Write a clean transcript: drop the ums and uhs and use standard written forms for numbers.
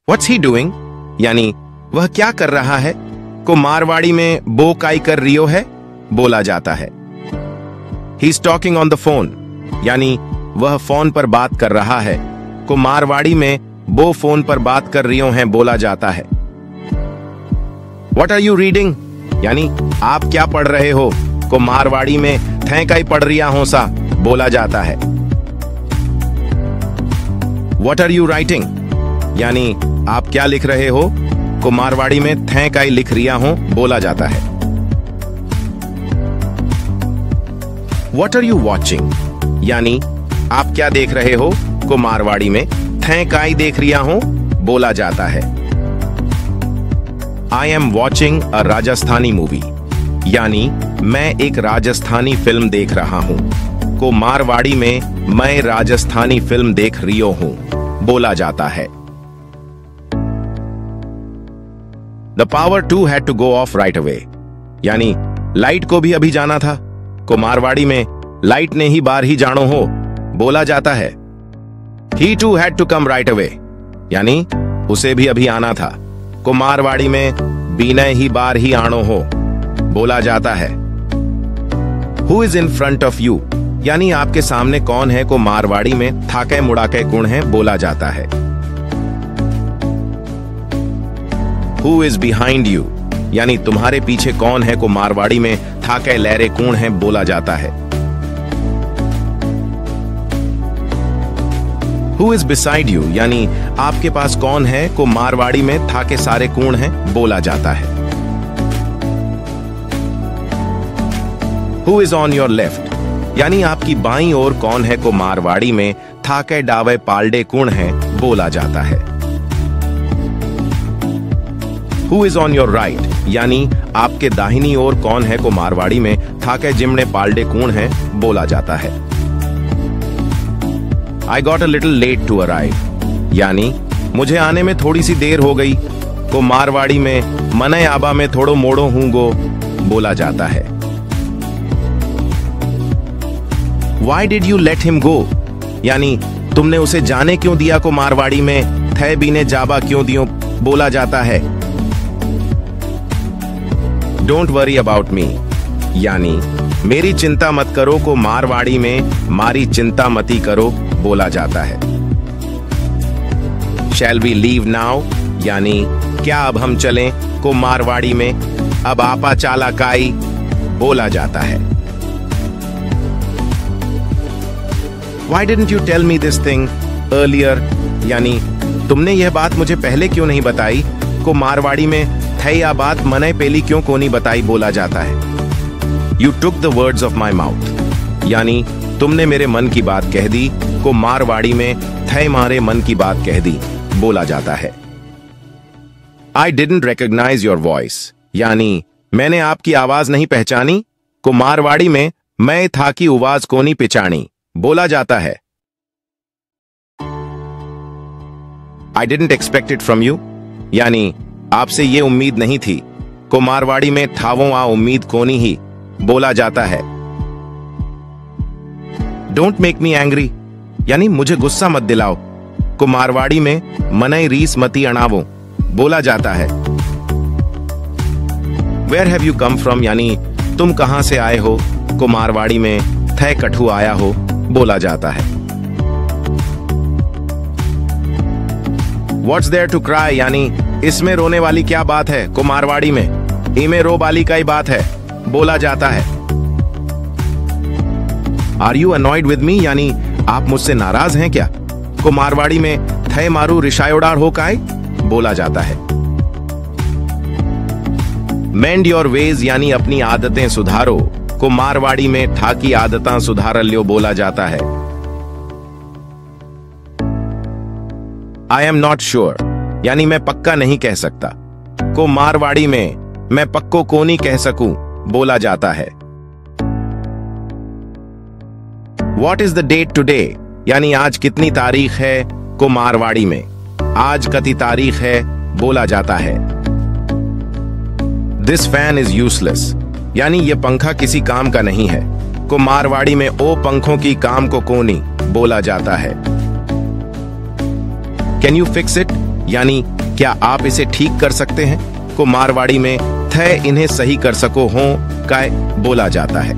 What's he doing यानी वह क्या कर रहा है को मारवाड़ी में बो काई कर रियो है बोला जाता है। He is talking on the phone यानी वह फोन पर बात कर रहा है को मारवाड़ी में बो फोन पर बात कर रियो हैं बोला जाता है। व्हाट आर यू रीडिंग यानी आप क्या पढ़ रहे हो को मारवाड़ी में थे काई पढ़ रिया हो सा बोला जाता है। व्हाट आर यू राइटिंग यानी आप क्या लिख रहे हो को मारवाड़ी में थे काई लिख रिया हो बोला जाता है। व्हाट आर यू वॉचिंग यानी आप क्या देख रहे हो को मारवाड़ी में थे काई देख रिया हो बोला जाता है। I am watching a Rajasthani movie यानी मैं एक राजस्थानी फिल्म देख रहा हूं को मारवाड़ी में मैं राजस्थानी फिल्म देख रियो हूं बोला जाता है। The power to had to go off right away यानी लाइट को भी अभी जाना था को मारवाड़ी में लाइट ने ही बार ही जानो हो बोला जाता है। He too had to come right away यानी उसे भी अभी आना था को मारवाड़ी में बीने ही बार ही आनो हो बोला जाता है। Who is in front of you यानी आपके सामने कौन है को मारवाड़ी में थाके मुड़ाके गुण है बोला जाता है। हु इज बिहाइंड यू यानी तुम्हारे पीछे कौन है को मारवाड़ी में थाके लहरे कूण है बोला जाता है। हु इज बिसाइड यू यानी आपके पास कौन है को मारवाड़ी में थाके सारे कूण है बोला जाता है। Who is on your left यानी आपकी बाईं ओर कौन है को मारवाड़ी में थाके डावे पालडे कूण है बोला जाता है। Who is on your right यानी आपके दाहिनी ओर कौन है को मारवाड़ी में थाके जिमने पालडे कूण है बोला जाता है। I got a little late to arrive यानी मुझे आने में थोड़ी सी देर हो गई को मारवाड़ी में मने आबा में थोड़ो मोड़ो हूं गो बोला जाता है। Why did you let him go यानी तुमने उसे जाने क्यों दिया को मारवाड़ी में थे बीने जाबा क्यों दियो बोला जाता है। डोंट वरी अबाउट मी यानी मेरी चिंता मत करो को मारवाड़ी में मारी चिंता मती करो बोला जाता है। शैल वी लीव नाउ यानी क्या अब हम चलें को मारवाड़ी में अब आपा चाला काई बोला जाता है। Why didn't you tell me this thing earlier यानी तुमने यह बात मुझे पहले क्यों नहीं बताई को मारवाड़ी में थे या बात मने पेली क्यों कोनी बताई बोला जाता है। You took the words of my mouth यानी तुमने मेरे मन की बात कह दी को मारवाड़ी में थे मारे मन की बात कह दी बोला जाता है। I didn't recognize your voice यानी मैंने आपकी आवाज नहीं पहचानी को मारवाड़ी में मैं था की आवाज कोनी पिचानी बोला जाता है। I didn't expect it from you यानी आपसे ये उम्मीद नहीं थी को मारवाड़ी में ठावों आ उम्मीद कोनी ही बोला जाता है। डोंट मेक मी एंग्री यानी मुझे गुस्सा मत दिलाओ को मारवाड़ी में मनई रीस मती अणावो बोला जाता है। Where have you come from यानी तुम कहां से आए हो को मारवाड़ी में थे कठू आया हो बोला जाता है। What's there to cry यानी इसमें रोने वाली क्या बात है को मारवाड़ी में इमे रो वाली का ही बात है बोला जाता है। Are you annoyed with me यानी आप मुझसे नाराज हैं क्या को मारवाड़ी में थे मारू रिशायोडार हो काय बोला जाता है। Mend your ways यानी अपनी आदतें सुधारो को मारवाड़ी में ठाकी आदतां सुधार लियो बोला जाता है। आई एम नॉट श्योर यानी मैं पक्का नहीं कह सकता को मारवाड़ी में मैं पक्को को नहीं कह सकूं बोला जाता है। What is the date today यानी आज कितनी तारीख है को मारवाड़ी में आज कति तारीख है बोला जाता है। दिस फैन इज यूजलेस यानी ये पंखा किसी काम का नहीं है को मारवाड़ी में ओ पंखों की काम को कोनी बोला जाता है। कैन यू फिक्स इट यानी क्या आप इसे ठीक कर सकते हैं को मारवाड़ी में थे इन्हें सही कर सको हो काय बोला जाता है।